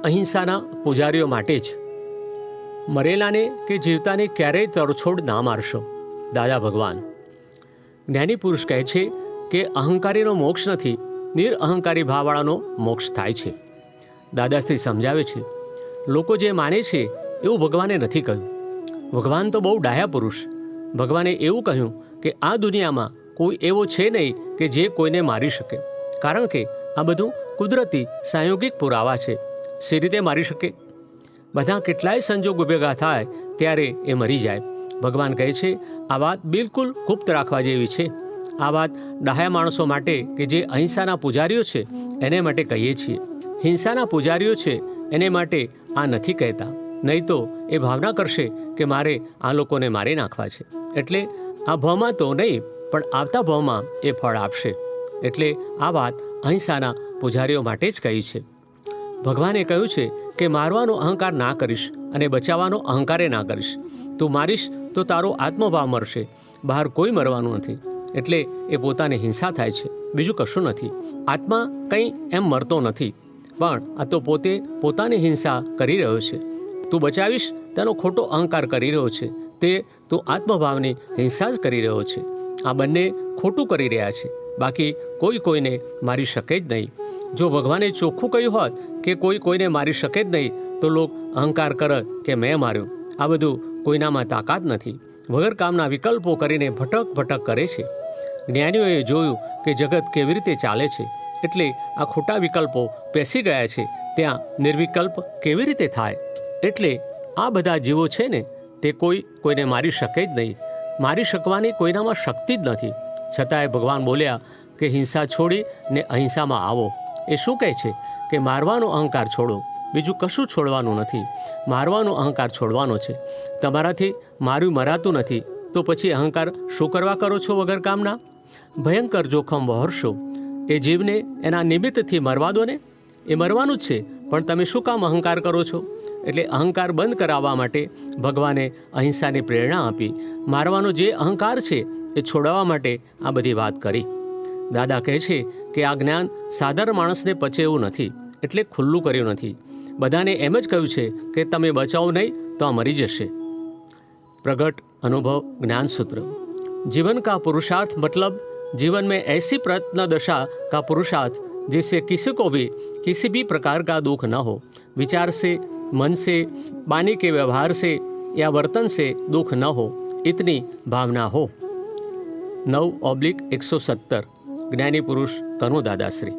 અહિંસાના પૂજારીઓ માટે જ. મરેલાને કે જીવતાને ક્યારેય તરછોડ ના મારશો. દાદા ભગવાન. જ્ઞાની પુરુષ કહે છે કે અહંકારીનો મોક્ષ નથી, નિરઅહંકારી ભાવવાળાનો મોક્ષ થાય છે. દાદાશ્રી સમજાવે છે, લોકો જે માને છે એવું ભગવાને નથી કહ્યું. ભગવાન તો બહુ ડાયા પુરુષ. ભગવાને એવું કહ્યું કે આ દુનિયામાં કોઈ એવો છે નહીં કે જે કોઈને મારી શકે, કારણ કે આ બધું કુદરતી સાયોગિક પુરાવા છે. સી રીતે મારી શકે? બધા કેટલાય સંજોગો ભેગા થાય ત્યારે એ મરી જાય. ભગવાન કહે છે આ વાત બિલકુલ ગુપ્ત રાખવા જેવી છે. આ વાત ડાહ્યા માણસો માટે કે જે અહિંસાના પૂજારીઓ છે એને માટે કહીએ છીએ. હિંસાના પૂજારીઓ છે એને માટે આ નથી કહેતા, નહીં તો એ ભાવના કરશે કે મારે આ લોકોને મારી નાખવા છે, એટલે આ ભાવમાં તો નહીં પણ આવતા ભાવમાં એ ફળ આપશે. એટલે આ વાત અહિંસાના પૂજારીઓ માટે જ કહી છે. ભગવાને કહ્યું છે કે મારવાનો અહંકાર ના કરીશ અને બચાવવાનો અહંકારે ના કરીશ. તું મારીશ તો તારો આત્મભાવ મરશે, બહાર કોઈ મરવાનું નથી. એટલે એ પોતાની હિંસા થાય છે, બીજું કશું નથી. આત્મા કંઈ એમ મરતો નથી, પણ આ તો પોતે પોતાની હિંસા કરી રહ્યો છે. તું બચાવીશ તેનો ખોટો અહંકાર કરી રહ્યો છે, તે તું આત્મભાવની હિંસા જ કરી રહ્યો છે. આ બંને ખોટું કરી રહ્યા છે, બાકી કોઈ કોઈને મારી શકે જ નહીં. જો ભગવાને ચોખ્ખું કહ્યું હોત કે કોઈ કોઈને મારી શકે જ નહીં તો લોક અહંકાર કરે કે મેં માર્યો. આ બધું કોઈનામાં તાકાત નથી. વગર કામના વિકલ્પો કરીને ભટક ભટક કરે છે. જ્ઞાનીઓએ જોયું કે જગત કેવી રીતે ચાલે છે, એટલે આ ખોટા વિકલ્પો પેસી ગયા છે, ત્યાં નિર્વિકલ્પ કેવી રીતે થાય? એટલે આ બધા જીવો છે ને તે કોઈને મારી શકે જ નહીં. મારી શકવાની કોઈનામાં શક્તિ જ નથી. છતાંય ભગવાન બોલ્યા કે હિંસા છોડી ને અહિંસામાં આવો. એ શું કહે છે કે મારવાનો અહંકાર છોડો, બીજું કશું છોડવાનું નથી. મારવાનો અહંકાર છોડવાનો છે. તમારાથી મારું મરાતું નથી તો પછી અહંકાર શું કરવા કરો છો વગર કામના? ભયંકર જોખમ વહોરશો. એ જીવને એના નિમિત્તથી મરવા દો ને. એ મરવાનું જ છે, પણ તમે શું કામ અહંકાર કરો છો? એટલે અહંકાર બંધ કરાવવા માટે ભગવાને અહિંસાની પ્રેરણા આપી. મારવાનો જે અહંકાર છે એ છોડાવવા માટે આ બધી વાત કરી. દાદા કહે છે કે આ જ્ઞાન સાધારણ માણસને પચે એવું નથી, એટલે ખુલ્લું કર્યું નથી. બધાને એમ જ કહ્યું છે કે તમે બચાવો નહીં તો આ મરી જશે. प्रगट अनुभव ज्ञान सूत्र. जीवन का पुरुषार्थ मतलब जीवन में ऐसी प्रयत्न दशा का पुरुषार्थ जिससे किसी को भी किसी भी प्रकार का दुख न हो. विचार से, मन से, वाणी के व्यवहार से या वर्तन से दुख न हो, इतनी भावना हो. 9/170 ज्ञानी पुरुष कनु दादाश्री.